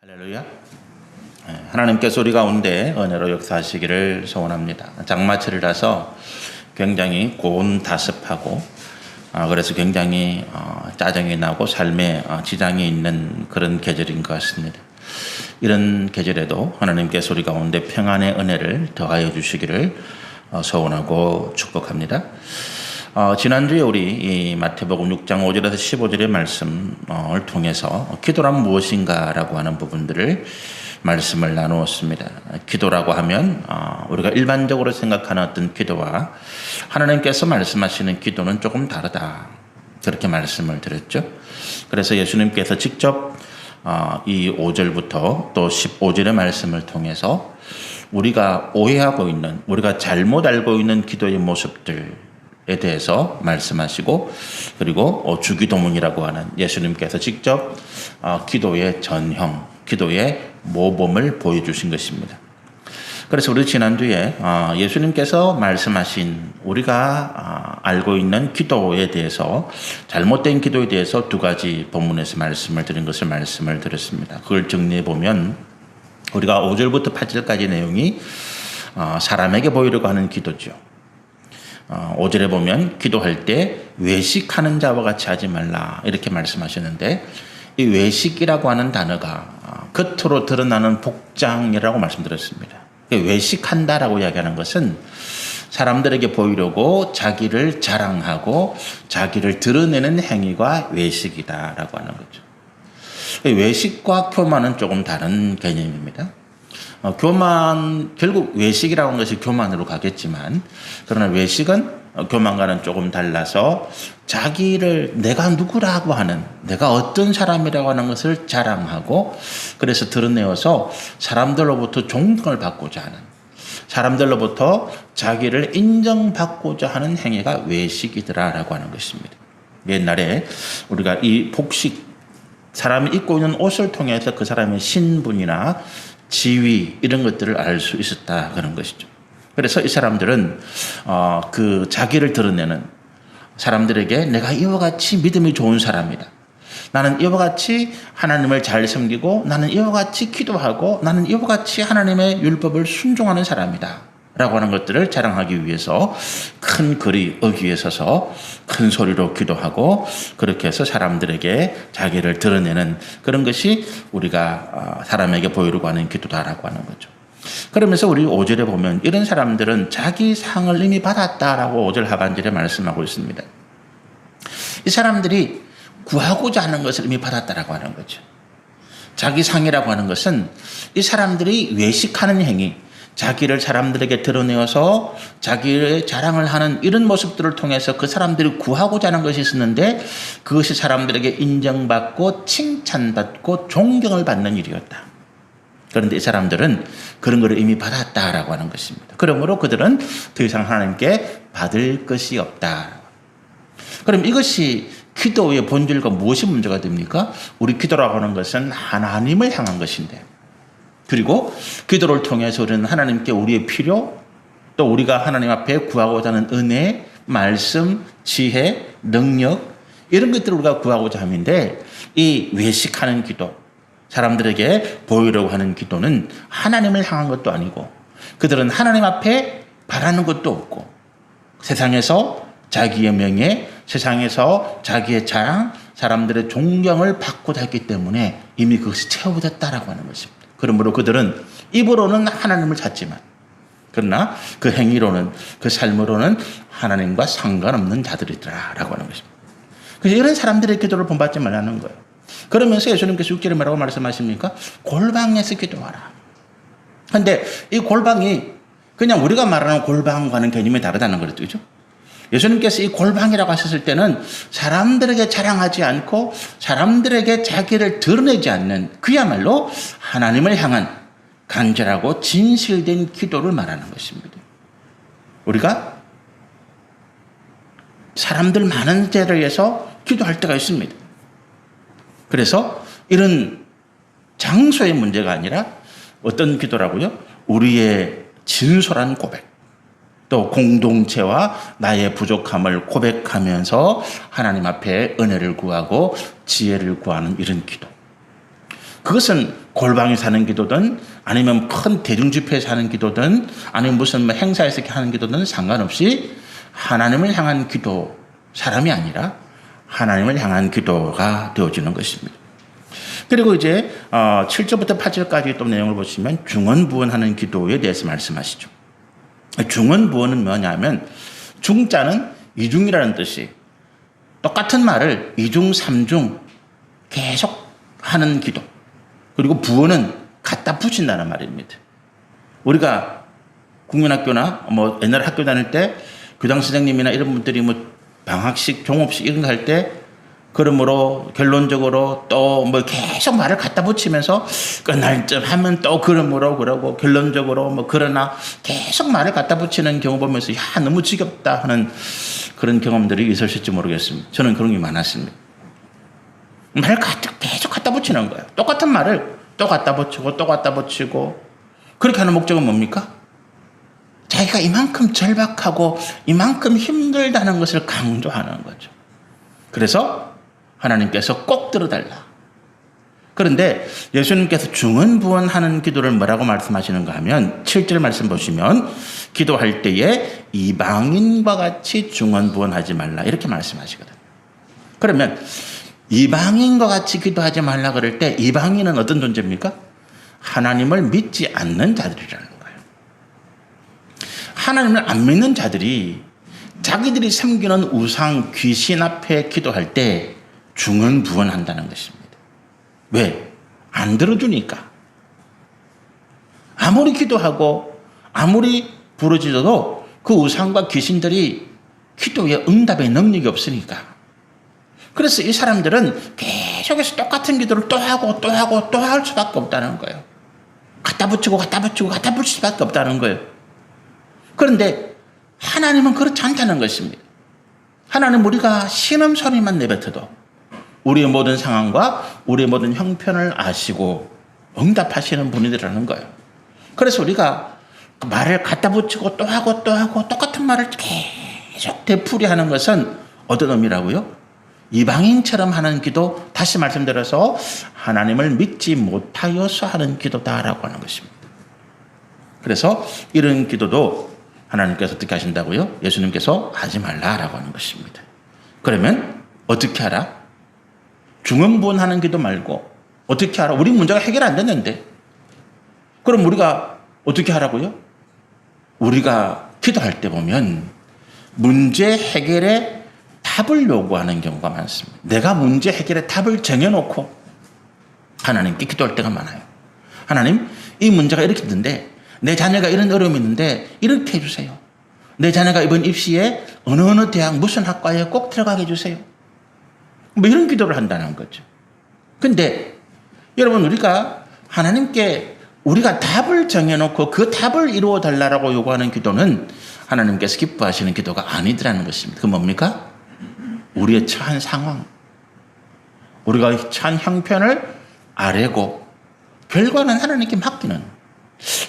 할렐루야. 하나님께서 우리 가운데 은혜로 역사하시기를 소원합니다. 장마철이라서 굉장히 고온다습하고 그래서 굉장히 짜증이 나고 삶에 지장이 있는 그런 계절인 것 같습니다. 이런 계절에도 하나님께서 우리 가운데 평안의 은혜를 더하여 주시기를 소원하고 축복합니다. 지난주에 우리 이 마태복음 6장 5절에서 15절의 말씀을 통해서 기도란 무엇인가라고 하는 부분들을 말씀을 나누었습니다. 기도라고 하면 우리가 일반적으로 생각하는 어떤 기도와 하나님께서 말씀하시는 기도는 조금 다르다. 그렇게 말씀을 드렸죠. 그래서 예수님께서 직접 이 5절부터 또 15절의 말씀을 통해서 우리가 오해하고 있는, 우리가 잘못 알고 있는 기도의 모습들에 대해서 말씀하시고, 그리고 주기도문이라고 하는 예수님께서 직접 기도의 전형, 기도의 모범을 보여주신 것입니다. 그래서 우리 지난주에 예수님께서 말씀하신 우리가 알고 있는 기도에 대해서, 잘못된 기도에 대해서 두 가지 본문에서 말씀을 드린 것을 말씀을 드렸습니다. 그걸 정리해 보면 우리가 5절부터 8절까지 내용이 사람에게 보이려고 하는 기도죠. 5절에 보면 기도할 때 외식하는 자와 같이 하지 말라 이렇게 말씀하셨는데, 이 외식이라고 하는 단어가 겉으로 드러나는 복장이라고 말씀드렸습니다. 외식한다라고 이야기하는 것은 사람들에게 보이려고 자기를 자랑하고 자기를 드러내는 행위가 외식이다라고 하는 거죠. 외식과 교만은 조금 다른 개념입니다. 교만, 결국 외식이라고 하는 것이 교만으로 가겠지만, 그러나 외식은 교만과는 조금 달라서 자기를 내가 누구라고 하는, 내가 어떤 사람이라고 하는 것을 자랑하고, 그래서 드러내어서 사람들로부터 존경을 받고자 하는, 사람들로부터 자기를 인정받고자 하는 행위가 외식이더라라고 하는 것입니다. 옛날에 우리가 이 복식, 사람이 입고 있는 옷을 통해서 그 사람의 신분이나 지위 이런 것들을 알 수 있었다 그런 것이죠. 그래서 이 사람들은 그 자기를 드러내는 사람들에게 내가 이와 같이 믿음이 좋은 사람이다. 나는 이와 같이 하나님을 잘 섬기고, 나는 이와 같이 기도하고, 나는 이와 같이 하나님의 율법을 순종하는 사람이다 라고 하는 것들을 자랑하기 위해서 큰 거리 어귀에 서서 큰 소리로 기도하고, 그렇게 해서 사람들에게 자기를 드러내는 그런 것이 우리가 사람에게 보이려고 하는 기도다라고 하는 거죠. 그러면서 우리 5절에 보면 이런 사람들은 자기 상을 이미 받았다라고 5절 하반절에 말씀하고 있습니다. 이 사람들이 구하고자 하는 것을 이미 받았다라고 하는 거죠. 자기 상이라고 하는 것은 이 사람들이 외식하는 행위, 자기를 사람들에게 드러내어서 자기의 자랑을 하는 이런 모습들을 통해서 그 사람들이 구하고자 하는 것이 있었는데, 그것이 사람들에게 인정받고 칭찬받고 존경을 받는 일이었다. 그런데 이 사람들은 그런 것을 이미 받았다라고 하는 것입니다. 그러므로 그들은 더 이상 하나님께 받을 것이 없다. 그럼 이것이 기도의 본질과 무엇이 문제가 됩니까? 우리 기도라고 하는 것은 하나님을 향한 것인데, 그리고 기도를 통해서 우리는 하나님께 우리의 필요, 또 우리가 하나님 앞에 구하고자 하는 은혜, 말씀, 지혜, 능력, 이런 것들을 우리가 구하고자 하는데, 이 외식하는 기도, 사람들에게 보이려고 하는 기도는 하나님을 향한 것도 아니고, 그들은 하나님 앞에 바라는 것도 없고, 세상에서 자기의 명예, 세상에서 자기의 자랑, 사람들의 존경을 받고자 했기 때문에 이미 그것이 채워졌다라고 하는 것입니다. 그러므로 그들은 입으로는 하나님을 찾지만, 그러나 그 행위로는, 그 삶으로는 하나님과 상관없는 자들이더라라고 하는 것입니다. 그래서 이런 사람들의 기도를 본받지 말라는 거예요. 그러면서 예수님께서 6절에 뭐라고 말씀하십니까? 골방에서 기도하라. 그런데 이 골방이 그냥 우리가 말하는 골방과는 개념이 다르다는 거죠. 그렇죠? 예수님께서 이 골방이라고 하셨을 때는 사람들에게 자랑하지 않고 사람들에게 자기를 드러내지 않는, 그야말로 하나님을 향한 간절하고 진실된 기도를 말하는 것입니다. 우리가 사람들 많은 자리에서 기도할 때가 있습니다. 그래서 이런 장소의 문제가 아니라 어떤 기도라고요? 우리의 진솔한 고백, 또 공동체와 나의 부족함을 고백하면서 하나님 앞에 은혜를 구하고 지혜를 구하는 이런 기도. 그것은 골방에서 하는 기도든 아니면 큰 대중집회에서 하는 기도든 아니면 무슨 뭐 행사에서 하는 기도든 상관없이 하나님을 향한 기도, 사람이 아니라 하나님을 향한 기도가 되어지는 것입니다. 그리고 이제 7절부터 8절까지 또 내용을 보시면 중언부언하는 기도에 대해서 말씀하시죠. 중언부언은 뭐냐면 중자는 이중이라는 뜻이 똑같은 말을 이중, 삼중 계속 하는 기도. 그리고 부언은 갖다 붙인다는 말입니다. 우리가 국민학교나 뭐 옛날 학교 다닐 때 교장 선생님이나 이런 분들이 뭐 방학식, 종업식 이런 거 할 때 그러므로 결론적으로 또 뭐 계속 말을 갖다 붙이면서 끝날 쯤 하면 또 그러므로 그러고 결론적으로 뭐 그러나 계속 말을 갖다 붙이는 경우 보면서 야 너무 지겹다 하는 그런 경험들이 있으실지 모르겠습니다. 저는 그런 게 많았습니다. 말을 계속 갖다 붙이는 거예요. 똑같은 말을 또 갖다 붙이고 또 갖다 붙이고 그렇게 하는 목적은 뭡니까? 자기가 이만큼 절박하고 이만큼 힘들다는 것을 강조하는 거죠. 그래서 하나님께서 꼭 들어달라. 그런데 예수님께서 중언부언하는 기도를 뭐라고 말씀하시는가 하면 7절 말씀 보시면 기도할 때에 이방인과 같이 중언부언하지 말라 이렇게 말씀하시거든요. 그러면 이방인과 같이 기도하지 말라 그럴 때 이방인은 어떤 존재입니까? 하나님을 믿지 않는 자들이라는 거예요. 하나님을 안 믿는 자들이 자기들이 섬기는 우상, 귀신 앞에 기도할 때 중언부언한다는 것입니다. 왜? 안 들어주니까. 아무리 기도하고 아무리 부르짖어도 그 우상과 귀신들이 기도에 응답의 능력이 없으니까. 그래서 이 사람들은 계속해서 똑같은 기도를 또 하고 또 하고 또 할 수밖에 없다는 거예요. 갖다 붙이고 갖다 붙이고 갖다 붙일 수밖에 없다는 거예요. 그런데 하나님은 그렇지 않다는 것입니다. 하나님 우리가 신음소리만 내뱉어도 우리의 모든 상황과 우리의 모든 형편을 아시고 응답하시는 분이라는 거예요. 그래서 우리가 말을 갖다 붙이고 또 하고 또 하고 똑같은 말을 계속 되풀이하는 것은 어떤 의미라고요? 이방인처럼 하는 기도, 다시 말씀드려서 하나님을 믿지 못하여서 하는 기도다라고 하는 것입니다. 그래서 이런 기도도 하나님께서 어떻게 하신다고요? 예수님께서 하지 말라라고 하는 것입니다. 그러면 어떻게 하라? 중언부언하는 기도 말고 어떻게 하라? 우리 문제가 해결 안 됐는데 그럼 우리가 어떻게 하라고요? 우리가 기도할 때 보면 문제 해결에 답을 요구하는 경우가 많습니다. 내가 문제 해결의 답을 정해놓고 하나님께 기도할 때가 많아요. 하나님, 이 문제가 이렇게 있는데 내 자녀가 이런 어려움이 있는데 이렇게 해주세요. 내 자녀가 이번 입시에 어느 대학 무슨 학과에 꼭 들어가게 해주세요. 뭐 이런 기도를 한다는 거죠. 근데 여러분 우리가 하나님께 우리가 답을 정해놓고 그 답을 이루어 달라고 요구하는 기도는 하나님께서 기뻐하시는 기도가 아니더라는 것입니다. 그 뭡니까? 우리의 처한 상황, 우리가 처한 형편을 아뢰고 결과는 하나님께 맡기는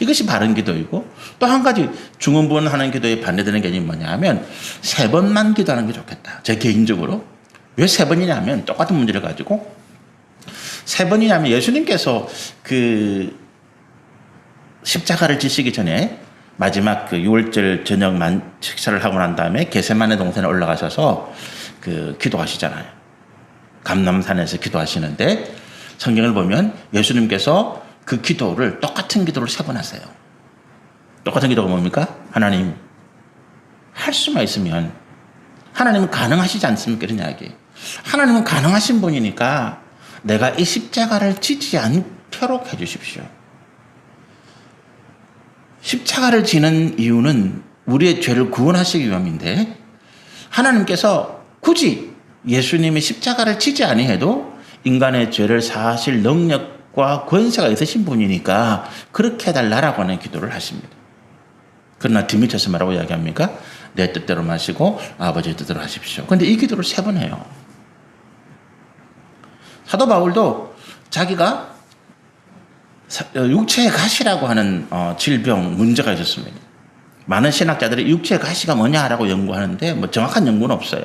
이것이 바른 기도이고 또 한 가지 중언부언하는 기도에 반대되는 게 뭐냐면 3번만 기도하는 게 좋겠다. 제 개인적으로 왜 3번이냐 하면 똑같은 문제를 가지고 3번이냐면 예수님께서 그 십자가를 지시기 전에 마지막 그 6월절 저녁 식사를 하고 난 다음에 게세마네 동산에 올라가셔서 그 기도하시잖아요. 감람산에서 기도하시는데 성경을 보면 예수님께서 그 기도를 똑같은 기도를 3번 하세요. 똑같은 기도가 뭡니까? 하나님 할 수만 있으면 하나님은 가능하시지 않습니까? 이런 이야기. 하나님은 가능하신 분이니까 내가 이 십자가를 지지 않도록 해주십시오. 십자가를 지는 이유는 우리의 죄를 구원하시기 위함인데 하나님께서 굳이 예수님이 십자가를 지지 아니해도 인간의 죄를 사하실 능력과 권세가 있으신 분이니까 그렇게 해달라고 하는 기도를 하십니다. 그러나 뒤밑에서 뭐라고 이야기합니까? 내 뜻대로 마시고 아버지의 뜻대로 하십시오. 그런데 이 기도를 3번 해요. 사도 바울도 자기가 육체의 가시라고 하는 질병 문제가 있었습니다. 많은 신학자들이 육체의 가시가 뭐냐라고 연구하는데 뭐 정확한 연구는 없어요.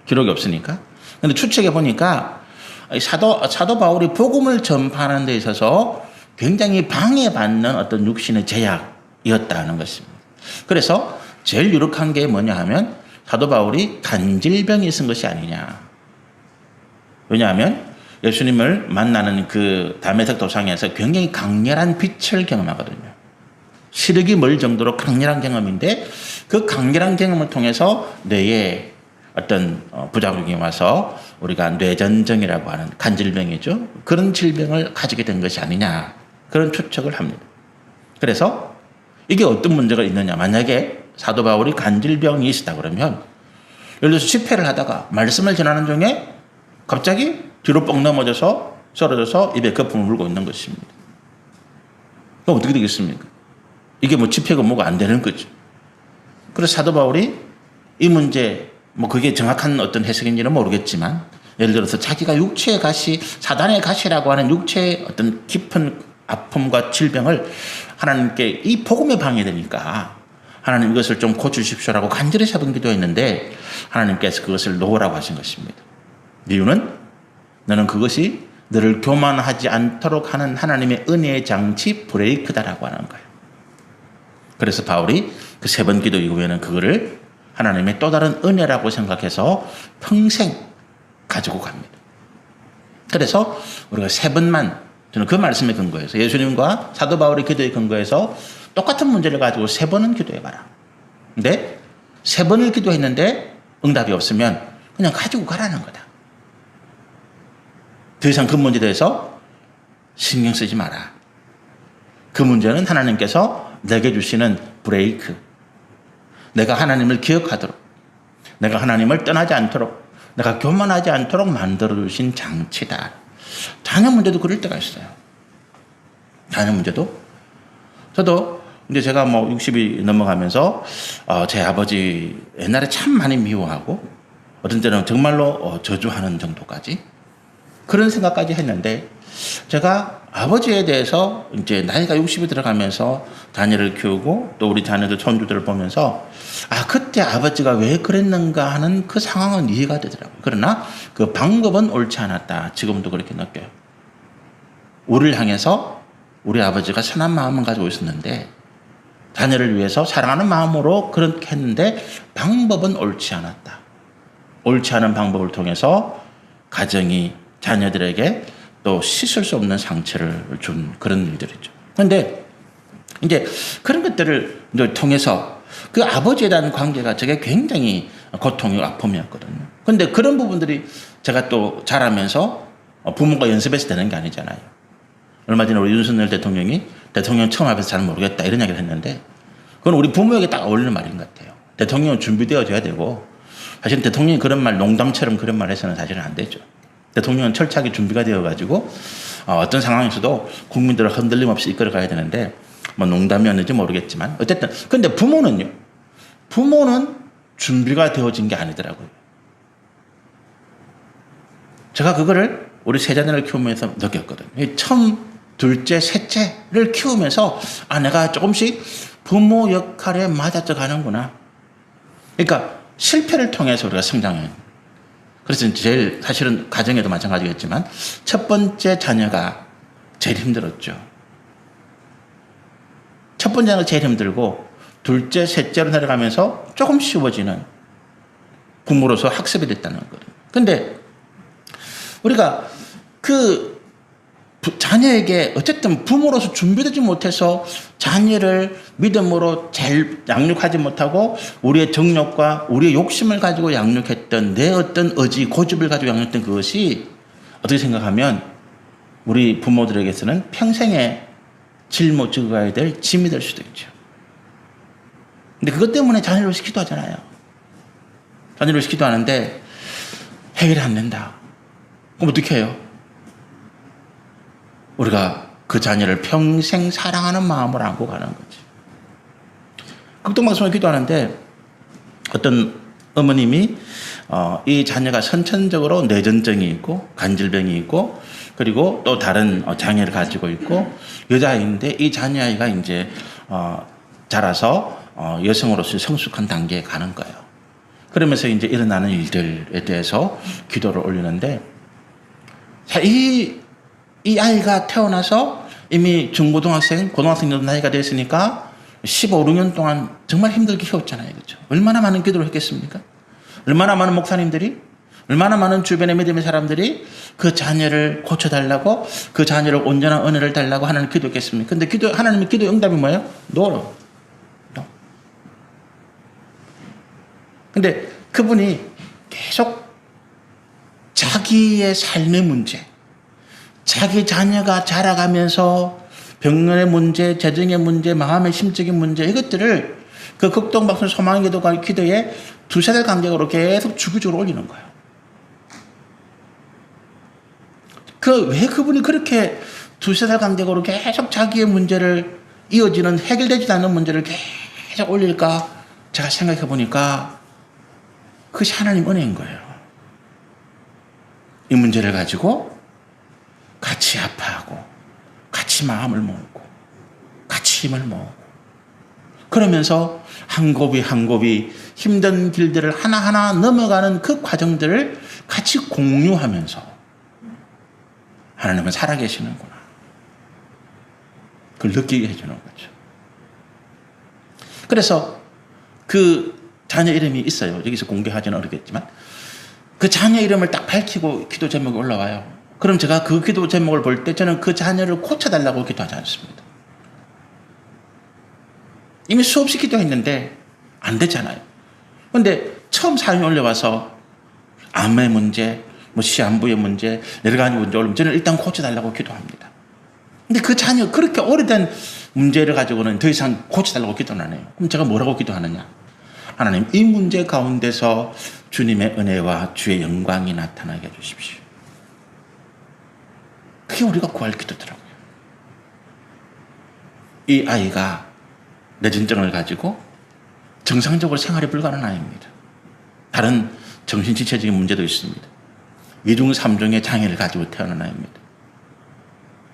기록이 없으니까. 근데 추측해 보니까 사도 바울이 복음을 전파하는 데 있어서 굉장히 방해받는 어떤 육신의 제약이었다는 것입니다. 그래서 제일 유력한 게 뭐냐 하면 사도 바울이 간질병이 있은 것이 아니냐. 왜냐하면 예수님을 만나는 그 다메섹 도상에서 굉장히 강렬한 빛을 경험하거든요. 시력이 멀 정도로 강렬한 경험인데 그 강렬한 경험을 통해서 뇌에 어떤 부작용이 와서 우리가 뇌전증이라고 하는 간질병이죠. 그런 질병을 가지게 된 것이 아니냐. 그런 추측을 합니다. 그래서 이게 어떤 문제가 있느냐. 만약에 사도 바울이 간질병이 있었다 그러면 예를 들어서 집회를 하다가 말씀을 전하는 중에 갑자기 뒤로 뻥 넘어져서 쓰러져서 입에 거품을 물고 있는 것입니다. 그럼 어떻게 되겠습니까? 이게 뭐 집회 근무가 안 되는 거죠. 그래서 사도 바울이 이 문제, 뭐 그게 정확한 어떤 해석인지는 모르겠지만 예를 들어서 자기가 육체의 가시, 사단의 가시라고 하는 육체의 어떤 깊은 아픔과 질병을 하나님께 이 복음에 방해되니까 하나님 이것을 좀 고쳐주십시오라고 간절히 3번 기도했는데 하나님께서 그것을 놓으라고 하신 것입니다. 이유는 너는 그것이 너를 교만하지 않도록 하는 하나님의 은혜의 장치 브레이크다라고 하는 거예요. 그래서 바울이 그 3번 기도 이후에는 그거를 하나님의 또 다른 은혜라고 생각해서 평생 가지고 갑니다. 그래서 우리가 3번만 저는 그 말씀에 근거해서 예수님과 사도 바울의 기도에 근거해서 똑같은 문제를 가지고 3번은 기도해봐라. 근데 3번을 기도했는데 응답이 없으면 그냥 가지고 가라는 거다. 더 이상 그 문제에 대해서 신경 쓰지 마라. 그 문제는 하나님께서 내게 주시는 브레이크. 내가 하나님을 기억하도록, 내가 하나님을 떠나지 않도록, 내가 교만하지 않도록 만들어주신 장치다. 자녀 문제도 그럴 때가 있어요. 자녀 문제도. 저도 이제 제가 뭐 60이 넘어가면서 제 아버지 옛날에 참 많이 미워하고 어떤 때는 정말로 저주하는 정도까지 그런 생각까지 했는데 제가 아버지에 대해서 이제 나이가 60이 들어가면서 자녀를 키우고 또 우리 자녀들 손주들을 보면서 그때 아버지가 왜 그랬는가 하는 그 상황은 이해가 되더라고요. 그러나 그 방법은 옳지 않았다. 지금도 그렇게 느껴요. 우리를 향해서 우리 아버지가 선한 마음을 가지고 있었는데 자녀를 위해서 사랑하는 마음으로 그렇게 했는데 방법은 옳지 않았다. 옳지 않은 방법을 통해서 가정이 자녀들에게 또 씻을 수 없는 상처를 준 그런 일들이죠. 그런데 이제 그런 것들을 통해서 그 아버지에 대한 관계가 제게 굉장히 고통이고 아픔이었거든요. 그런데 그런 부분들이 제가 또 자라면서 부모가 연습해서 되는 게 아니잖아요. 얼마 전에 우리 윤석열 대통령이 대통령 처음 앞에서 잘 모르겠다 이런 이야기를 했는데 그건 우리 부모에게 딱 어울리는 말인 것 같아요. 대통령은 준비되어져야 되고 사실 대통령이 그런 말 농담처럼 그런 말 해서는 사실은 안 되죠. 대통령은 철저하게 준비가 되어가지고 어떤 상황에서도 국민들을 흔들림 없이 이끌어가야 되는데 뭐 농담이었는지 모르겠지만 어쨌든 근데 부모는 준비가 되어진 게 아니더라고요. 제가 그거를 우리 세 자녀를 키우면서 느꼈거든요. 처음 둘째 셋째를 키우면서 내가 조금씩 부모 역할에 맞아져 가는구나. 그러니까 실패를 통해서 우리가 성장해요. 그래서 제일 사실은 가정에도 마찬가지겠지만 첫 번째 자녀가 제일 힘들었죠. 첫 번째 자녀가 제일 힘들고 둘째, 셋째로 내려가면서 조금 쉬워지는 부모로서 학습이 됐다는 거거든요. 근데 우리가 그 자녀에게 어쨌든 부모로서 준비되지 못해서 자녀를 믿음으로 잘 양육하지 못하고 우리의 정욕과 우리의 욕심을 가지고 양육했던 내 어떤 의지, 고집을 가지고 양육했던 그것이 어떻게 생각하면 우리 부모들에게서는 평생에 짊어지고 가야 될 짐이 될 수도 있죠. 근데 그것 때문에 자녀를 위해서 기도하잖아요. 자녀를 위해서 기도하는데 해결이 안 된다. 그럼 어떻게 해요? 우리가 그 자녀를 평생 사랑하는 마음으로 안고 가는 거지. 극동방송을 기도하는데 어떤 어머님이 이 자녀가 선천적으로 뇌전증이 있고 간질병이 있고 그리고 또 다른 장애를 가지고 있고 여자아이인데 이 자녀아이가 이제 자라서 여성으로서 성숙한 단계에 가는 거예요. 그러면서 이제 일어나는 일들에 대해서 기도를 올리는데 자, 이 아이가 태어나서 이미 중고등학생, 고등학생 정도 나이가 됐으니까 15, 16년 동안 정말 힘들게 키웠잖아요. 그렇죠? 얼마나 많은 기도를 했겠습니까? 얼마나 많은 목사님들이, 얼마나 많은 주변의 믿음의 사람들이 그 자녀를 고쳐달라고, 그 자녀를 온전한 은혜를 달라고 하나님 기도했겠습니까? 근데 하나님의 기도 응답이 뭐예요? No. 근데 그분이 계속 자기의 삶의 문제, 자기 자녀가 자라가면서 병련의 문제, 재정의 문제, 마음의 심적인 문제, 이것들을 그 극동박순 소망의 기도가 기도에 두세 달 간격으로 계속 주기적으로 올리는 거예요. 왜 그분이 그렇게 두세 달 간격으로 계속 자기의 문제를 이어지는 해결되지 않는 문제를 계속 올릴까? 제가 생각해 보니까 그것이 하나님 은혜인 거예요. 이 문제를 가지고 같이 아파하고 같이 마음을 모으고 같이 힘을 모으고 그러면서 한 곱이 한 곱이 힘든 길들을 하나하나 넘어가는 그 과정들을 같이 공유하면서 하나님은 살아계시는구나. 그걸 느끼게 해주는 거죠. 그래서 그 자녀 이름이 있어요. 여기서 공개하지는 어렵겠지만 그 자녀 이름을 딱 밝히고 기도 제목이 올라와요. 그럼 제가 그 기도 제목을 볼 때 저는 그 자녀를 고쳐달라고 기도하지 않습니다. 이미 수없이 기도했는데 안 되잖아요. 그런데 처음 사연이 올려와서 암의 문제, 시한부의 문제, 여러 가지 문제 올리면 저는 일단 고쳐달라고 기도합니다. 근데 그 자녀 그렇게 오래된 문제를 가지고는 더 이상 고쳐달라고 기도는 안 해요. 그럼 제가 뭐라고 기도하느냐? 하나님, 이 문제 가운데서 주님의 은혜와 주의 영광이 나타나게 해주십시오. 그게 우리가 구할 기도더라고요. 이 아이가 뇌전증을 가지고 정상적으로 생활이 불가능한 아이입니다. 다른 정신지체적인 문제도 있습니다. 2중, 3중의 장애를 가지고 태어난 아이입니다.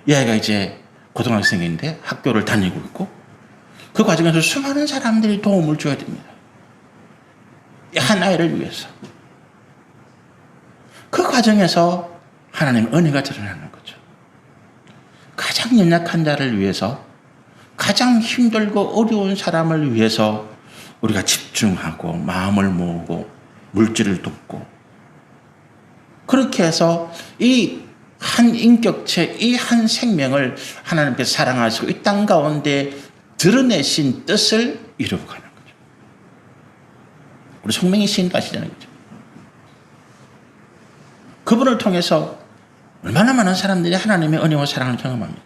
이 아이가 이제 고등학생인데 학교를 다니고 있고 그 과정에서 수많은 사람들이 도움을 줘야 됩니다. 이 한 아이를 위해서. 그 과정에서 하나님의 은혜가 드러나는 거죠. 가장 연약한 자를 위해서, 가장 힘들고 어려운 사람을 위해서 우리가 집중하고 마음을 모으고 물질을 돕고 그렇게 해서 이 한 인격체, 이 한 생명을 하나님께 사랑하시고 이 땅 가운데 드러내신 뜻을 이루어가는 거죠. 우리 송명희 시인도 아시잖아요. 그죠? 그분을 통해서 얼마나 많은 사람들이 하나님의 은혜와 사랑을 경험합니까?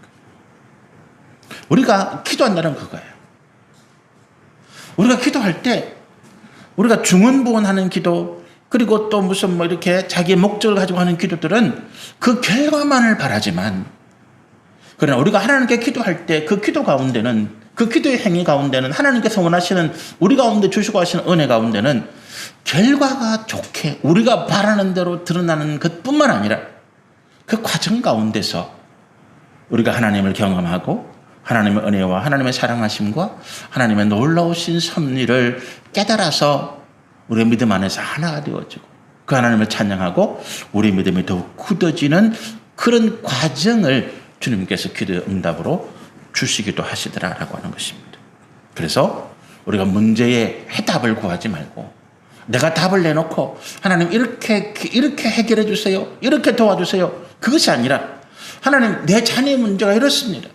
우리가 기도한다는 그거예요. 우리가 기도할 때 우리가 중언부언하는 기도 그리고 또 무슨 이렇게 자기의 목적을 가지고 하는 기도들은 그 결과만을 바라지만 그러나 우리가 하나님께 기도할 때 그 기도 가운데는 그 기도의 행위 가운데는 하나님께서 원하시는 우리 가운데 주시고 하시는 은혜 가운데는 결과가 좋게 우리가 바라는 대로 드러나는 것뿐만 아니라 그 과정 가운데서 우리가 하나님을 경험하고 하나님의 은혜와 하나님의 사랑하심과 하나님의 놀라우신 섭리를 깨달아서 우리의 믿음 안에서 하나가 되어지고 그 하나님을 찬양하고 우리의 믿음이 더욱 굳어지는 그런 과정을 주님께서 기도의 응답으로 주시기도 하시더라라고 하는 것입니다. 그래서 우리가 문제의 해답을 구하지 말고 내가 답을 내놓고 하나님 이렇게 해결해 주세요. 이렇게 도와주세요. 그것이 아니라 하나님 내 자녀의 문제가 이렇습니다.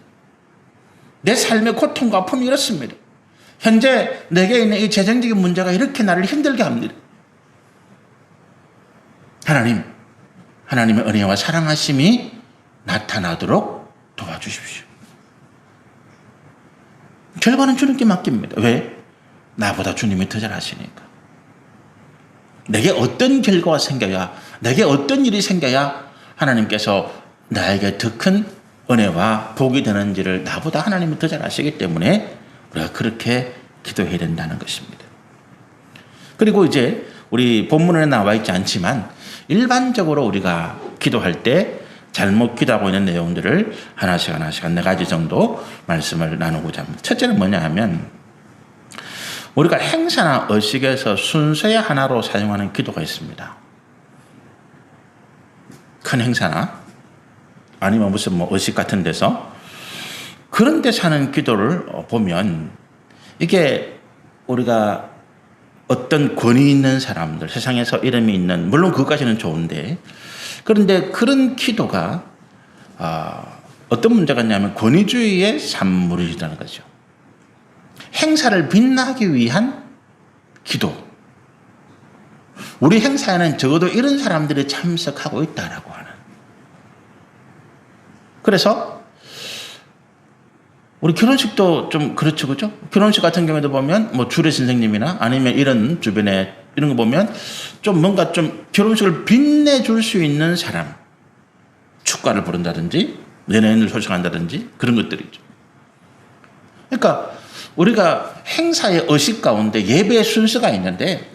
내 삶의 고통과 아픔이 이렇습니다. 현재 내게 있는 이 재정적인 문제가 이렇게 나를 힘들게 합니다. 하나님의 은혜와 사랑하심이 나타나도록 도와주십시오. 결과는 주님께 맡깁니다. 왜? 나보다 주님이 더 잘 아시니까. 내게 어떤 결과가 생겨야, 내게 어떤 일이 생겨야 하나님께서 나에게 더 큰 은혜와 복이 되는지를 나보다 하나님이 더 잘 아시기 때문에 우리가 그렇게 기도해야 된다는 것입니다. 그리고 이제 우리 본문에 나와 있지 않지만 일반적으로 우리가 기도할 때 잘못 기도하고 있는 내용들을 하나씩 한 4가지 정도 말씀을 나누고자 합니다. 첫째는 뭐냐 하면 우리가 행사나 의식에서 순서의 하나로 사용하는 기도가 있습니다. 큰 행사나 아니면 무슨 뭐 의식 같은 데서 그런 데서 하는 기도를 보면 이게 우리가 어떤 권위 있는 사람들, 세상에서 이름이 있는, 물론 그것까지는 좋은데, 그런데 그런 기도가 어떤 문제가 있냐면 권위주의의 산물이라는 거죠. 행사를 빛나기 위한 기도. 우리 행사에는 적어도 이런 사람들이 참석하고 있다라고 하는. 그래서 우리 결혼식도 좀 그렇죠, 그죠? 결혼식 같은 경우에도 보면 뭐 주례 선생님이나 아니면 이런 주변에 이런 거 보면 좀 뭔가 좀 결혼식을 빛내줄 수 있는 사람, 축가를 부른다든지 연예인을 초청한다든지 그런 것들이죠. 그러니까 우리가 행사의 의식 가운데 예배의 순서가 있는데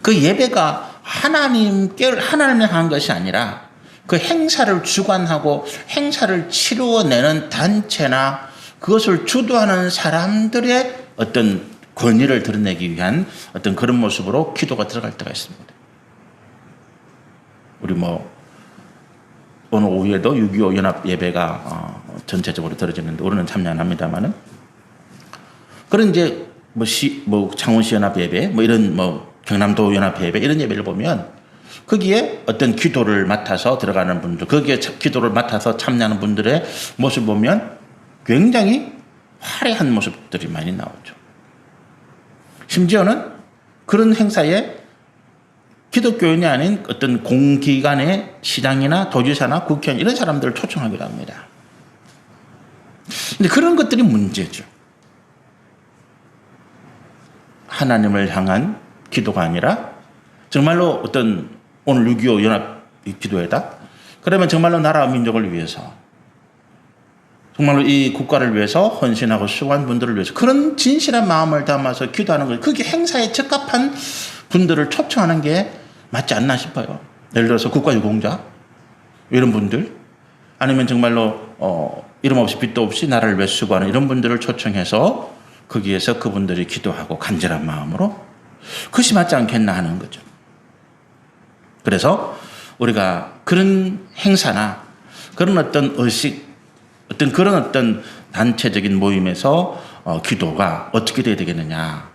그 예배가 하나님을 향한 것이 아니라 그 행사를 주관하고 행사를 치루어내는 단체나 그것을 주도하는 사람들의 어떤 권위를 드러내기 위한 어떤 그런 모습으로 기도가 들어갈 때가 있습니다. 우리 뭐 오늘 오후에도 6.25 연합 예배가 전체적으로 들어지는데 우리는 참여 안 합니다만은 그런 이제 뭐 창원시 연합 예배 뭐 이런 뭐 경남도 연합 예배 이런 예배를 보면 거기에 어떤 기도를 맡아서 들어가는 분들, 거기에 기도를 맡아서 참여하는 분들의 모습 보면 굉장히 화려한 모습들이 많이 나오죠. 심지어는 그런 행사에 기독교인이 아닌 어떤 공기관의 시장이나 도지사나 국회의원 이런 사람들을 초청하기도 합니다. 근데 그런 것들이 문제죠. 하나님을 향한 기도가 아니라 정말로 어떤 오늘 6.25 연합 기도회다. 그러면 정말로 나라와 민족을 위해서 정말로 이 국가를 위해서 헌신하고 수고한 분들을 위해서 그런 진실한 마음을 담아서 기도하는 거예요. 그게 행사에 적합한 분들을 초청하는 게 맞지 않나 싶어요. 예를 들어서 국가유공자 이런 분들 아니면 정말로 이름 없이 빛도 없이 나라를 위해 수고하는 이런 분들을 초청해서 거기에서 그분들이 기도하고 간절한 마음으로 그것이 맞지 않겠나 하는 거죠. 그래서 우리가 그런 행사나 그런 어떤 의식 어떤 그런 어떤 단체적인 모임에서 기도가 어떻게 돼야 되겠느냐.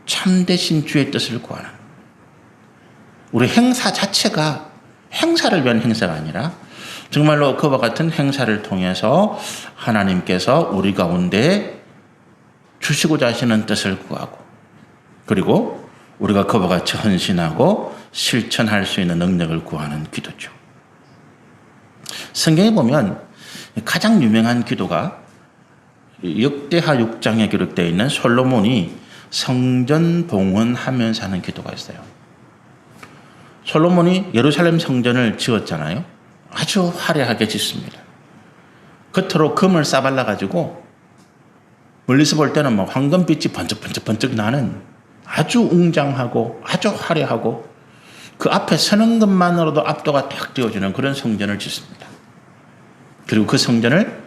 참되신 주의 뜻을 구하는. 우리 행사 자체가 행사를 위한 행사가 아니라 정말로 그와 같은 행사를 통해서 하나님께서 우리 가운데 주시고자 하시는 뜻을 구하고 그리고 우리가 그와 같이 헌신하고 실천할 수 있는 능력을 구하는 기도죠. 성경에 보면 가장 유명한 기도가 역대하 6장에 기록되어 있는 솔로몬이 성전 봉헌하면서 하는 기도가 있어요. 솔로몬이 예루살렘 성전을 지었잖아요. 아주 화려하게 짓습니다. 겉으로 금을 싸발라가지고 멀리서 볼 때는 막 황금빛이 번쩍번쩍 나는 아주 웅장하고 아주 화려하고 그 앞에 서는 것만으로도 압도가 탁 되어지는 그런 성전을 짓습니다. 그리고 그 성전을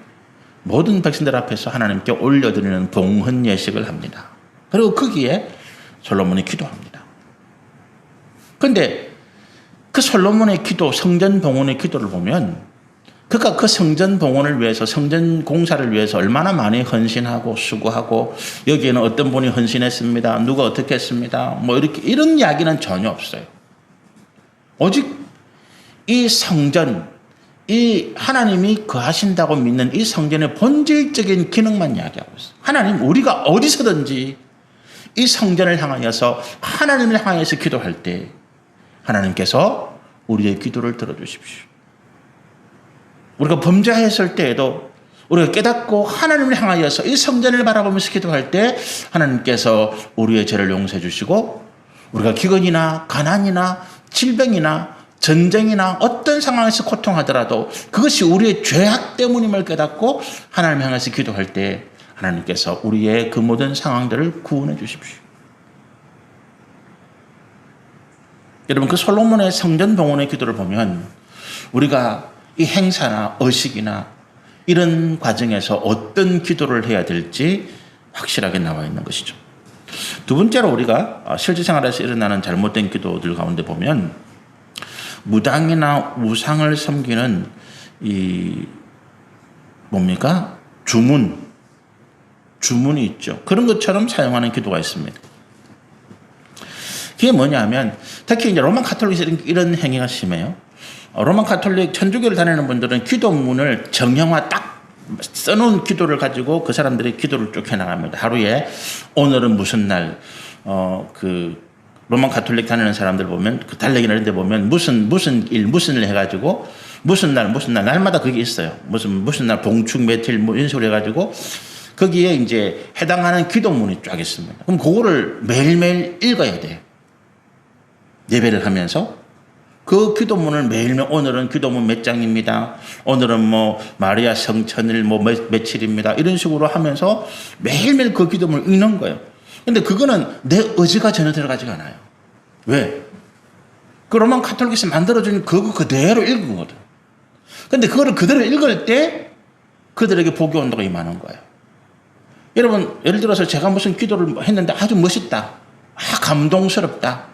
모든 백성들 앞에서 하나님께 올려드리는 봉헌 예식을 합니다. 그리고 거기에 솔로몬이 기도합니다. 그런데 그 솔로몬의 기도, 성전 봉헌의 기도를 보면 그가 그 성전 봉헌을 위해서 성전 공사를 위해서 얼마나 많이 헌신하고 수고하고 여기에는 어떤 분이 헌신했습니다. 누가 어떻게 했습니다. 뭐 이렇게 이런 이야기는 전혀 없어요. 오직 이 성전, 이 하나님이 거하신다고 믿는 이 성전의 본질적인 기능만 이야기하고 있어요. 하나님 우리가 어디서든지 이 성전을 향하여서 하나님을 향해서 기도할 때 하나님께서 우리의 기도를 들어주십시오. 우리가 범죄했을 때에도 우리가 깨닫고 하나님을 향하여서 이 성전을 바라보면서 기도할 때 하나님께서 우리의 죄를 용서해 주시고 우리가 기근이나 가난이나 질병이나 전쟁이나 어떤 상황에서 고통하더라도 그것이 우리의 죄악 때문임을 깨닫고 하나님을 향해서 기도할 때 하나님께서 우리의 그 모든 상황들을 구원해 주십시오. 여러분 그 솔로몬의 성전 봉헌의 기도를 보면 우리가 이 행사나 의식이나 이런 과정에서 어떤 기도를 해야 될지 확실하게 나와 있는 것이죠. 두 번째로 우리가 실제 생활에서 일어나는 잘못된 기도들 가운데 보면 무당이나 우상을 섬기는 이 뭡니까? 주문이 있죠. 그런 것처럼 사용하는 기도가 있습니다. 그게 뭐냐면 특히 이제 로만 가톨릭에서 이런 행위가 심해요. 로만 가톨릭 천주교를 다니는 분들은 기도문을 정형화 딱 써놓은 기도를 가지고 그 사람들이 기도를 쭉 해나갑니다. 하루에 오늘은 무슨 날, 로만 가톨릭 다니는 사람들 보면 그 달력이나 이런 데 보면 무슨 일 해가지고 무슨 날 날마다 그게 있어요. 무슨 날 봉축 며칠 뭐 이런 식으로 해가지고 거기에 이제 해당하는 기도문이 쫙 있습니다. 그럼 그거를 매일매일 읽어야 돼요. 예배를 하면서 그 기도문을 매일매일 오늘은 기도문 몇 장입니다. 오늘은 뭐 마리아 성천일 뭐 며칠입니다. 이런 식으로 하면서 매일매일 그 기도문을 읽는 거예요. 근데 그거는 내 의지가 전혀 들어가지가 않아요. 왜? 그 로만 가톨릭에서 만들어준 그거 그대로 읽은 거거든. 근데 그거를 그대로 읽을 때 그들에게 복이 온다고 임하는 거예요. 여러분, 예를 들어서 제가 무슨 기도를 했는데 아주 멋있다. 감동스럽다.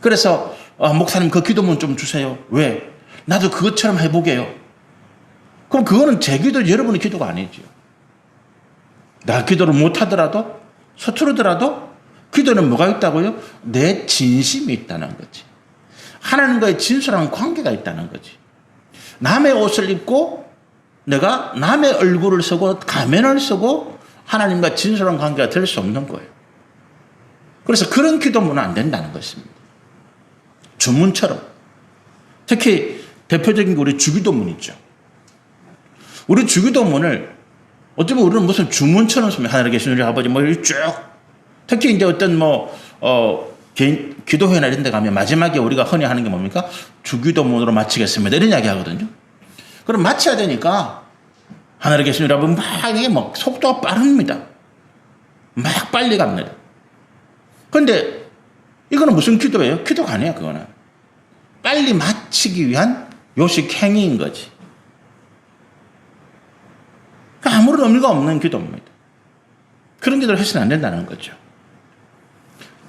그래서 목사님 그 기도문 좀 주세요. 왜? 나도 그것처럼 해보게요. 그럼 그거는 제 기도, 여러분의 기도가 아니죠. 나 기도를 못하더라도 서투르더라도 기도는 뭐가 있다고요? 내 진심이 있다는 거지. 하나님과의 진솔한 관계가 있다는 거지. 남의 옷을 입고 내가 남의 얼굴을 쓰고 가면을 쓰고 하나님과 진솔한 관계가 될 수 없는 거예요. 그래서 그런 기도문은 안 된다는 것입니다. 주문처럼. 특히 대표적인 게 우리 주기도문 있죠. 우리 주기도문을 어쩌면 우리는 무슨 주문처럼 쓰면 하늘에 계신 우리 아버지 뭐 이렇게 쭉. 특히 이제 어떤 기도회나 이런 데 가면 마지막에 우리가 흔히 하는 게 뭡니까? 주기도문으로 마치겠습니다. 이런 이야기 하거든요. 그럼 마쳐야 되니까 하늘에 계신 우리 아버지 이게 막 속도가 빠릅니다. 막 빨리 갑니다. 그런데 이거는 무슨 기도예요? 기도가 아니야, 그거는. 빨리 마치기 위한 요식 행위인 거지. 아무런 의미가 없는 기도입니다. 그런 기도를 해서는 안 된다는 거죠.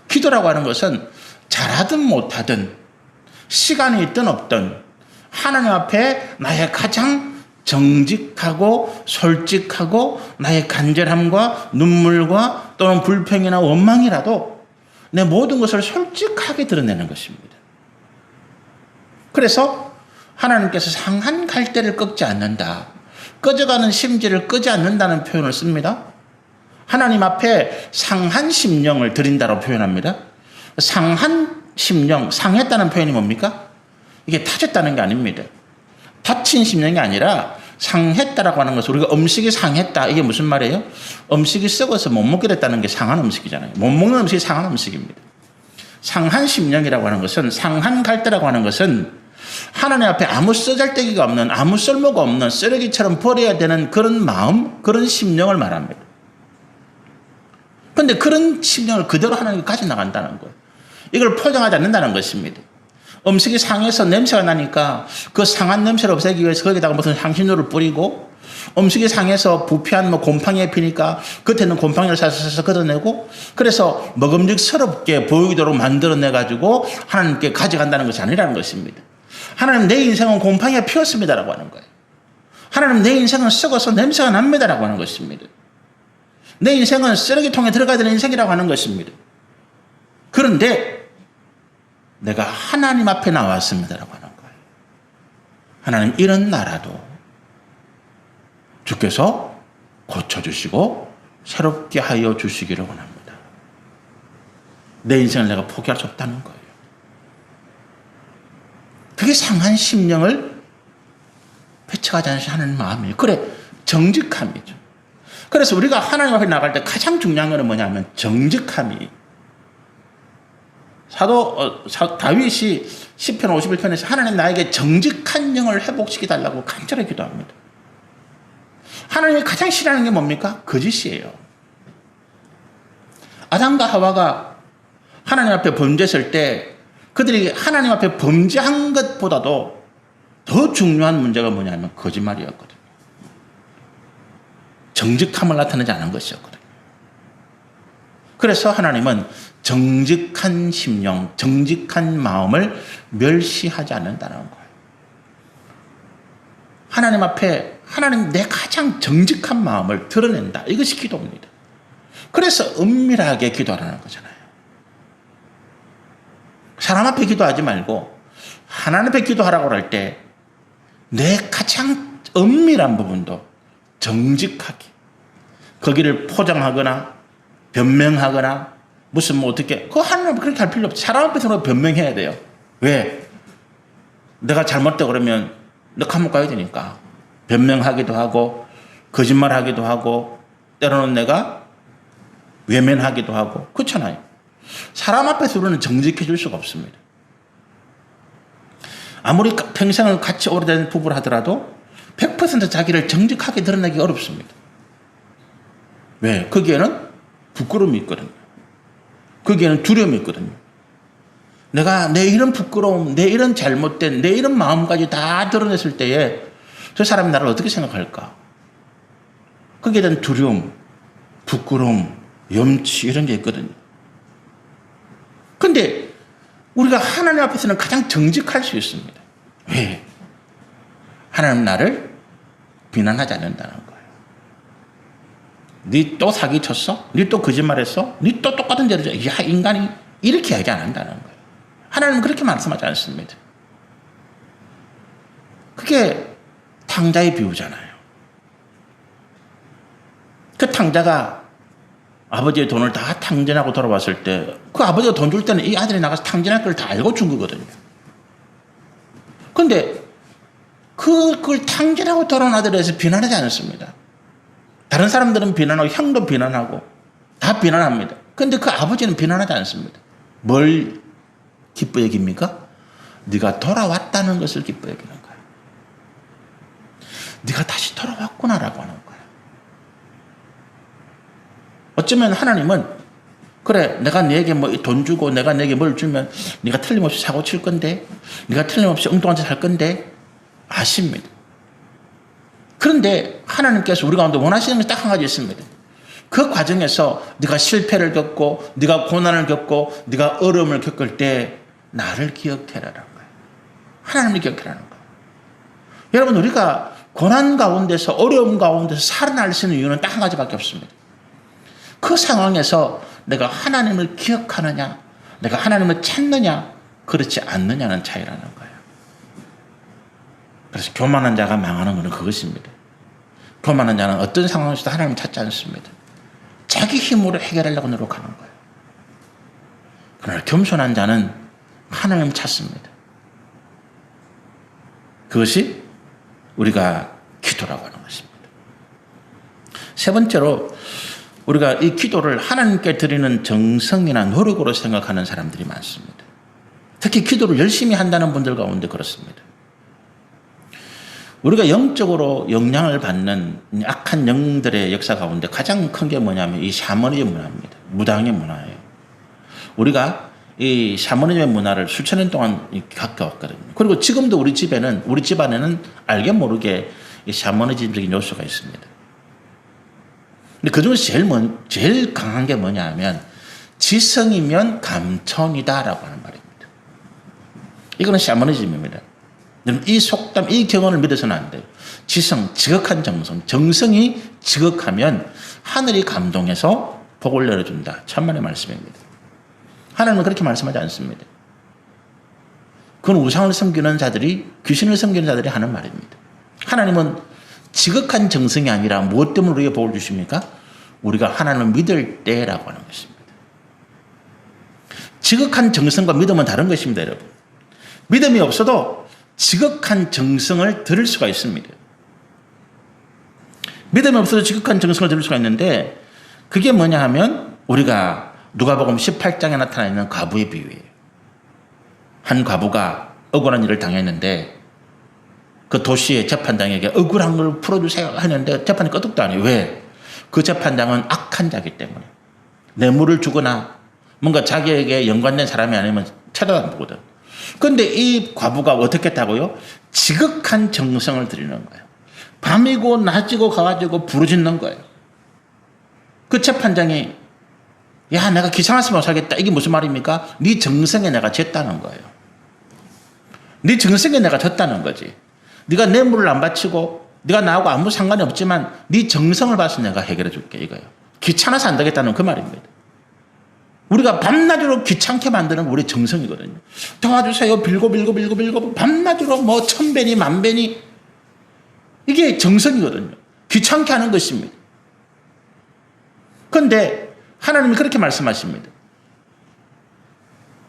기도라고 하는 것은 잘하든 못하든 시간이 있든 없든 하나님 앞에 나의 가장 정직하고 솔직하고 나의 간절함과 눈물과 또는 불평이나 원망이라도 내 모든 것을 솔직하게 드러내는 것입니다. 그래서 하나님께서 상한 갈대를 꺾지 않는다. 꺼져가는 심지를 끄지 않는다는 표현을 씁니다. 하나님 앞에 상한 심령을 드린다고 표현합니다. 상한 심령, 상했다는 표현이 뭡니까? 이게 타졌다는 게 아닙니다. 다친 심령이 아니라 상했다라고 하는 것은 우리가 음식이 상했다. 이게 무슨 말이에요? 음식이 썩어서 못 먹게 됐다는 게 상한 음식이잖아요. 못 먹는 음식이 상한 음식입니다. 상한 심령이라고 하는 것은, 상한 갈대라고 하는 것은 하나님 앞에 아무 쓰잘데기가 없는, 아무 쓸모가 없는 쓰레기처럼 버려야 되는 그런 마음, 그런 심령을 말합니다. 그런데 그런 심령을 그대로 하나님이 가져나간다는 거예요. 이걸 포장하지 않는다는 것입니다. 음식이 상해서 냄새가 나니까 그 상한 냄새를 없애기 위해서 거기다가 무슨 향신료를 뿌리고, 음식이 상해서 부패한 곰팡이에 피니까 겉에는 곰팡이를 사서 걷어내고, 그래서 먹음직스럽게 보이도록 만들어내가지고 하나님께 가져간다는 것이 아니라는 것입니다. 하나님, 내 인생은 곰팡이가 피었습니다라고 하는 거예요. 하나님, 내 인생은 썩어서 냄새가 납니다라고 하는 것입니다. 내 인생은 쓰레기통에 들어가야 되는 인생이라고 하는 것입니다. 그런데 내가 하나님 앞에 나왔습니다라고 하는 거예요. 하나님, 이런 나라도 주께서 고쳐주시고 새롭게 하여 주시기를 원합니다. 내 인생을 내가 포기할 수 없다는 거예요. 그게 상한 심령을 배척하지 않으신 하나님 마음이에요. 그래, 정직함이죠. 그래서 우리가 하나님 앞에 나갈 때 가장 중요한 것은 뭐냐면 정직함이. 다윗이 시편 51편에서 하나님, 나에게 정직한 영을 회복시켜달라고 간절히 기도합니다. 하나님이 가장 싫어하는 게 뭡니까? 거짓이에요. 아담과 하와가 하나님 앞에 범죄했을 때 그들이 하나님 앞에 범죄한 것보다도 더 중요한 문제가 뭐냐면 거짓말이었거든요. 정직함을 나타내지 않은 것이었거든요. 그래서 하나님은 정직한 심령, 정직한 마음을 멸시하지 않는다는 거예요. 하나님 앞에 하나님 내 가장 정직한 마음을 드러낸다. 이것이 기도입니다. 그래서 은밀하게 기도하라는 거잖아요. 사람 앞에 기도하지 말고 하나님 앞에 기도하라고 할 때 내 가장 은밀한 부분도 정직하게 거기를 포장하거나 변명하거나 무슨 뭐 어떻게 그거 하나님 그렇게 할 필요 없죠. 사람 앞에서 변명해야 돼요. 왜? 내가 잘못되고 그러면 너 감옥 가야 되니까 변명하기도 하고 거짓말하기도 하고 때로는 내가 외면하기도 하고 그렇잖아요. 사람 앞에서 우리는 정직해질 수가 없습니다. 아무리 평생을 같이 오래된 부부를 하더라도 100% 자기를 정직하게 드러내기 어렵습니다. 왜? 거기에는 부끄러움이 있거든요. 거기에는 두려움이 있거든요. 내가 내 이런 부끄러움, 내 이런 잘못된, 내 이런 마음까지 다 드러냈을 때에 저 사람이 나를 어떻게 생각할까? 거기에 대한 두려움, 부끄러움, 염치 이런 게 있거든요. 근데 우리가 하나님 앞에서는 가장 정직할 수 있습니다. 왜? 하나님 나를 비난하지 않는다는 거예요. 니 또 사기쳤어? 니 또 거짓말했어? 니 또 똑같은 죄를 져? 야, 인간이 이렇게 얘기 안 한다는 거예요. 하나님은 그렇게 말씀하지 않습니다. 그게 탕자의 비유잖아요. 그 탕자가 아버지의 돈을 다 탕진하고 돌아왔을 때 그 아버지가 돈 줄 때는 이 아들이 나가서 탕진할 걸 다 알고 준 거거든요. 근데 그걸 탕진하고 돌아온 아들에 대해서 비난하지 않았습니다. 다른 사람들은 비난하고 형도 비난하고 다 비난합니다. 근데 그 아버지는 비난하지 않습니다. 뭘 기뻐 여깁니까? 네가 돌아왔다는 것을 기뻐 여기는 거야. 네가 다시 돌아왔구나라고 하는 거야. 어쩌면 하나님은 그래 내가 너에게 뭐 돈 주고 내가 너에게 뭘 주면 네가 틀림없이 사고 칠 건데 네가 틀림없이 엉뚱한 짓 할 건데 아십니다. 그런데 하나님께서 우리 가운데 원하시는 것이 딱 한 가지 있습니다. 그 과정에서 네가 실패를 겪고 네가 고난을 겪고 네가 어려움을 겪을 때 나를 기억해라라는 거예요. 하나님을 기억해라는 거예요. 여러분 우리가 고난 가운데서 어려움 가운데서 살아날 수 있는 이유는 딱 한 가지밖에 없습니다. 그 상황에서 내가 하나님을 기억하느냐 내가 하나님을 찾느냐 그렇지 않느냐는 차이라는 거예요. 그래서 교만한 자가 망하는 것은 그것입니다. 교만한 자는 어떤 상황에서도 하나님을 찾지 않습니다. 자기 힘으로 해결하려고 노력하는 거예요. 그러나 겸손한 자는 하나님을 찾습니다. 그것이 우리가 기도라고 하는 것입니다. 세 번째로 우리가 이 기도를 하나님께 드리는 정성이나 노력으로 생각하는 사람들이 많습니다. 특히 기도를 열심히 한다는 분들 가운데 그렇습니다. 우리가 영적으로 영향을 받는 악한 영들의 역사 가운데 가장 큰 게 뭐냐면 이 샤머니즘 문화입니다. 무당의 문화예요. 우리가 이 샤머니즘의 문화를 수천 년 동안 겪어왔거든요. 그리고 지금도 우리 집안에는 알게 모르게 이 샤머니즘적인 요소가 있습니다. 근데 그 중에서 제일 강한 게 뭐냐 하면 지성이면 감천이다라고 하는 말입니다. 이거는 샤머니즘입니다. 이 속담, 이 경험을 믿어서는 안 돼요. 지성, 지극한 정성. 정성이 지극하면 하늘이 감동해서 복을 내려준다. 천만의 말씀입니다. 하나님은 그렇게 말씀하지 않습니다. 그건 우상을 섬기는 자들이, 귀신을 섬기는 자들이 하는 말입니다. 하나님은 지극한 정성이 아니라 무엇 때문에 우리에게 복을 주십니까? 우리가 하나님을 믿을 때라고 하는 것입니다. 지극한 정성과 믿음은 다른 것입니다, 여러분. 믿음이 없어도 지극한 정성을 들을 수가 있습니다. 믿음이 없어도 지극한 정성을 들을 수가 있는데 그게 뭐냐 하면 우리가 누가복음 18장에 나타나 있는 과부의 비유예요. 한 과부가 억울한 일을 당했는데 그 도시의 재판장에게 억울한 걸 풀어주세요 하는데 재판이 끄떡도 안 해요. 왜? 그 재판장은 악한 자이기 때문에 뇌물을 주거나 뭔가 자기에게 연관된 사람이 아니면 쳐다도 안 보거든. 그런데 이 과부가 어떻게 했다고요? 지극한 정성을 들이는 거예요. 밤이고 낮이고 가가지고 부르짖는 거예요. 그 재판장이 야, 내가 귀찮아서 못 살겠다. 이게 무슨 말입니까? 네 정성에 내가 졌다는 거예요. 네 정성에 내가 졌다는 거지. 네가 뇌물을 안 바치고 네가 나하고 아무 상관이 없지만 네 정성을 봐서 내가 해결해 줄게 이거예요. 귀찮아서 안 되겠다는 그 말입니다. 우리가 밤낮으로 귀찮게 만드는 우리 정성이거든요. 도와주세요. 빌고 밤낮으로 뭐 1000배니 10,000배니 이게 정성이거든요. 귀찮게 하는 것입니다. 그런데 하나님이 그렇게 말씀하십니다.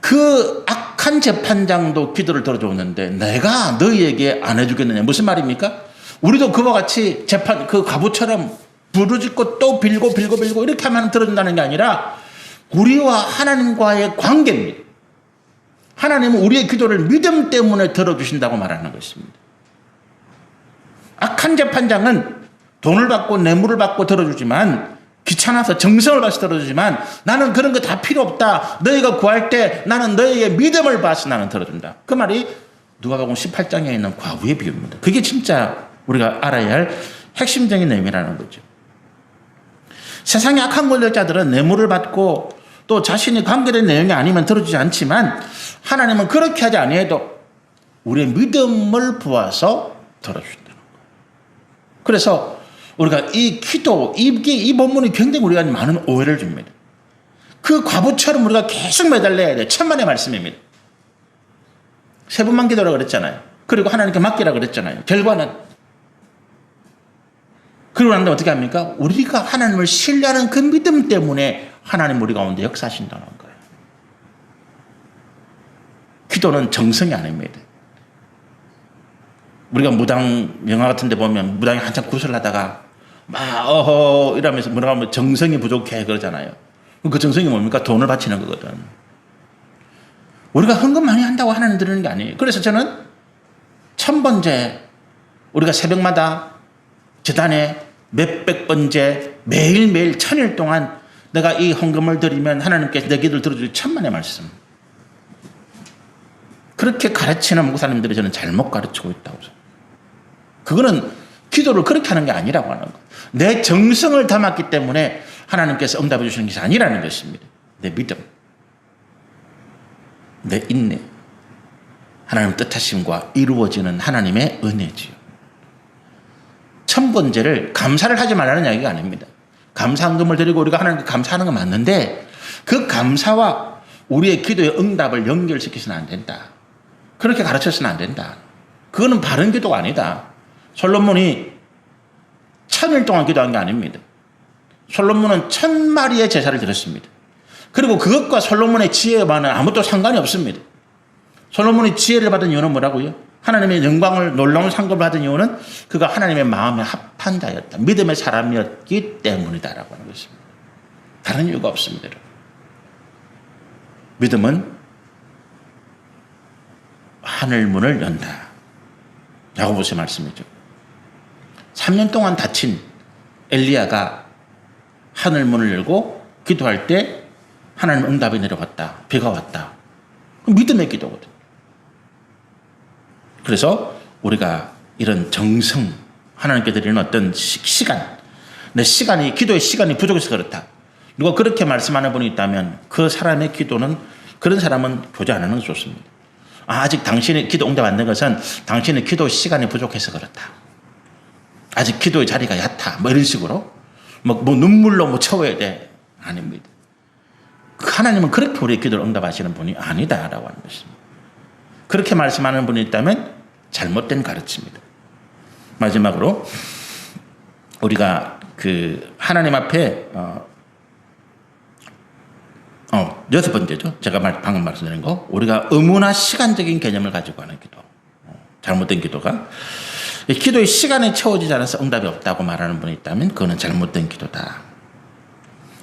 그 악한 재판장도 기도를 들어줬는데 내가 너희에게 안 해주겠느냐. 무슨 말입니까? 우리도 그와 같이 재판 그 과부처럼 부르짖고 또 빌고 이렇게 하면 들어준다는 게 아니라 우리와 하나님과의 관계입니다. 하나님은 우리의 기도를 믿음 때문에 들어주신다고 말하는 것입니다. 악한 재판장은 돈을 받고 뇌물을 받고 들어주지만 귀찮아서 정성을 봐서 들어주지만 나는 그런 거 다 필요 없다. 너희가 구할 때 나는 너희의 믿음을 봐서 나는 들어준다. 그 말이 누가복음 18장에 있는 과부의 비유입니다. 그게 진짜 우리가 알아야 할 핵심적인 내용이라는 거죠. 세상의 악한 권력자들은 뇌물을 받고 또 자신이 관계된 내용이 아니면 들어주지 않지만 하나님은 그렇게 하지 아니해도 우리의 믿음을 보아서 들어준다는 거예요. 그래서 우리가 이 기도, 이 본문이 굉장히 우리가 많은 오해를 줍니다. 그 과부처럼 우리가 계속 매달려야 돼. 천만의 말씀입니다. 3번만 기도라 그랬잖아요. 그리고 하나님께 맡기라 그랬잖아요. 결과는 그러고 난 다음에 어떻게 합니까? 우리가 하나님을 신뢰하는 그 믿음 때문에 하나님 우리 가운데 역사하신다는 거예요. 기도는 정성이 아닙니다. 우리가 무당 영화 같은 데 보면 무당이 한참 구슬하다가 막 어허 이러면서 뭐라고 하면 정성이 부족해 그러잖아요. 그 정성이 뭡니까? 돈을 바치는 거거든. 우리가 헌금 많이 한다고 하나님 드리는 게 아니에요. 그래서 저는 1000번째 우리가 새벽마다 재단에 몇백 번째 매일매일 1000일 동안 내가 이 헌금을 드리면 하나님께서 내 기도를 들어주실 천만의 말씀. 그렇게 가르치는 목사님들이 저는 잘못 가르치고 있다고 생각해요. 그거는 기도를 그렇게 하는 게 아니라고 하는 거예요. 내 정성을 담았기 때문에 하나님께서 응답해 주시는 것이 아니라는 것입니다. 내 믿음, 내 인내, 하나님 뜻하심과 이루어지는 하나님의 은혜지요. 1000번째를 감사를 하지 말라는 이야기가 아닙니다. 감사헌금을 드리고 우리가 하나님께 감사하는 건 맞는데 그 감사와 우리의 기도의 응답을 연결시키서는 안 된다. 그렇게 가르쳐서는 안 된다. 그거는 바른 기도가 아니다. 솔로몬이 1000일 동안 기도한 게 아닙니다. 솔로몬은 1000마리의 제사를 드렸습니다. 그리고 그것과 솔로몬의 지혜와는 아무것도 상관이 없습니다. 솔로몬이 지혜를 받은 이유는 뭐라고요? 하나님의 영광을 놀라운 상급을 받은 이유는 그가 하나님의 마음에 합한 자였다. 믿음의 사람이었기 때문이다라고 하는 것입니다. 다른 이유가 없습니다. 믿음은 하늘문을 연다. 야고보서의 말씀이죠. 3년 동안 다친 엘리야가 하늘문을 열고 기도할 때 하나님 응답이 내려왔다. 비가 왔다. 믿음의 기도거든요. 그래서 우리가 이런 정성, 하나님께 드리는 어떤 시간, 내 시간이, 기도의 시간이 부족해서 그렇다. 누가 그렇게 말씀하는 분이 있다면 그 사람의 기도는, 그런 사람은 교제 안 하는 게 좋습니다. 아직 당신의 기도 응답 안 된 것은 당신의 기도 시간이 부족해서 그렇다. 아직 기도의 자리가 얕다. 뭐 이런 식으로. 뭐 눈물로 채워야 돼. 아닙니다. 하나님은 그렇게 우리의 기도를 응답하시는 분이 아니다라고 하는 것입니다. 그렇게 말씀하는 분이 있다면 잘못된 가르침입니다. 마지막으로 우리가 그 하나님 앞에 6번째죠. 제가 방금 말씀드린 거. 우리가 의무나 시간적인 개념을 가지고 하는 기도. 잘못된 기도가. 기도의 시간이 채워지지 않아서 응답이 없다고 말하는 분이 있다면 그거는 잘못된 기도다.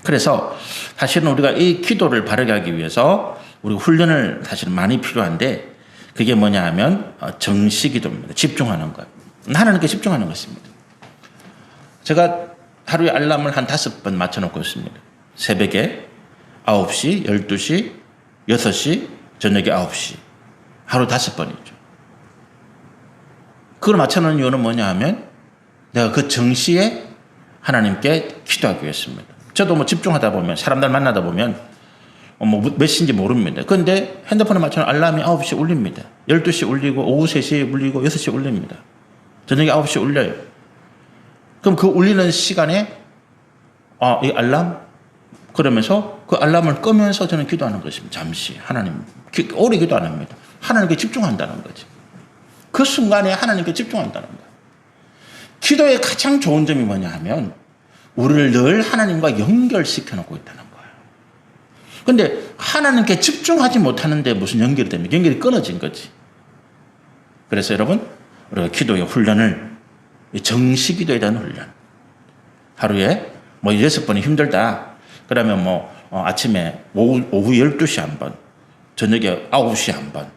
그래서 사실은 우리가 이 기도를 바르게 하기 위해서 우리 훈련을 사실은 많이 필요한데 그게 뭐냐 하면 정시기도입니다. 집중하는 것. 하나님께 집중하는 것입니다. 제가 하루에 알람을 한 5번 맞춰놓고 있습니다. 새벽에 9시, 12시, 6시, 저녁에 9시. 하루 5번이죠. 그걸 맞춰놓은 이유는 뭐냐 하면 내가 그 정시에 하나님께 기도하기 위해서입니다. 저도 뭐 집중하다 보면 사람들 만나다 보면 몇 시인지 모릅니다. 그런데 핸드폰에 맞춰놓은 알람이 9시에 울립니다. 12시에 울리고 오후 3시에 울리고 6시에 울립니다. 저녁에 9시에 울려요. 그럼 그 울리는 시간에 이 알람? 그러면서 그 알람을 끄면서 저는 기도하는 것입니다. 잠시 하나님 오래 기도 안 합니다. 하나님께 집중한다는 거지. 그 순간에 하나님께 집중한다는 거예요. 기도의 가장 좋은 점이 뭐냐 하면 우리를 늘 하나님과 연결시켜 놓고 있다는 거예요. 그런데 하나님께 집중하지 못하는데 무슨 연결이 됩니까? 연결이 끊어진 거지. 그래서 여러분 우리가 기도의 훈련을 정시 기도에 대한 훈련 하루에 6번이 힘들다. 그러면 아침에 오후 12시 한 번, 저녁에 9시 한 번,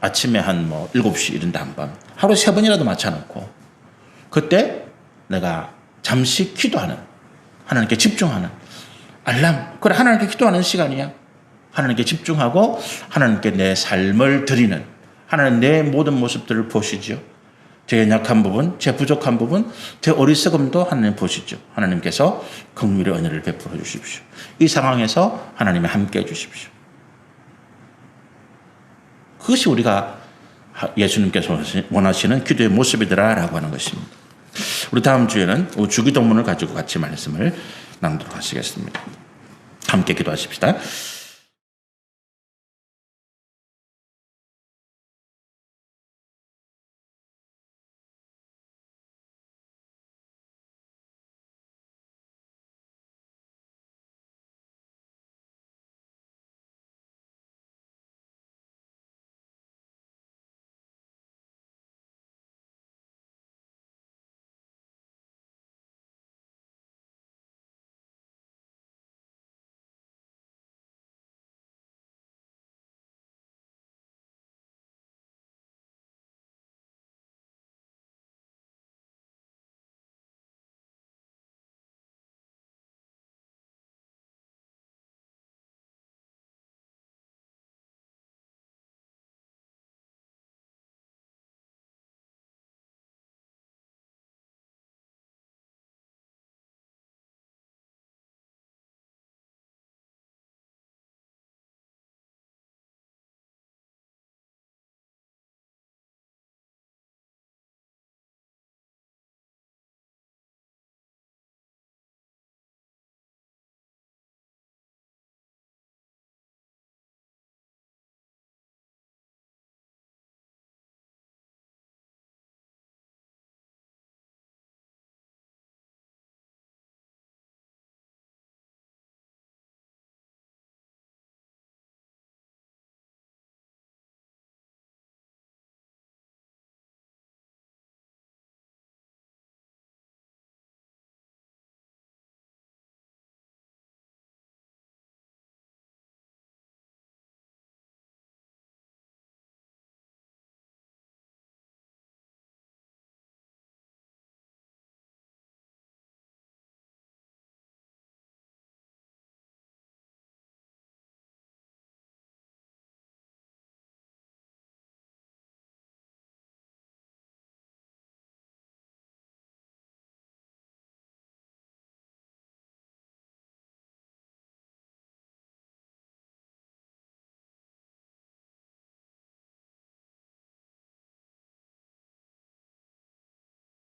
아침에 한 7시 이런 데 한 번, 하루 3번이라도 맞춰놓고 그때 내가 잠시 기도하는, 하나님께 집중하는 알람. 그래, 하나님께 기도하는 시간이야. 하나님께 집중하고 하나님께 내 삶을 드리는, 하나님 내 모든 모습들을 보시죠. 제 연약한 부분, 제 부족한 부분, 제 어리석음도 하나님 보시죠. 하나님께서 긍휼의 은혜를 베풀어 주십시오. 이 상황에서 하나님이 함께 해 주십시오. 그것이 우리가 예수님께서 원하시는 기도의 모습이더라라고 하는 것입니다. 우리 다음 주에는 주기도문을 가지고 같이 말씀을 나누도록 하시겠습니다. 함께 기도하십시다.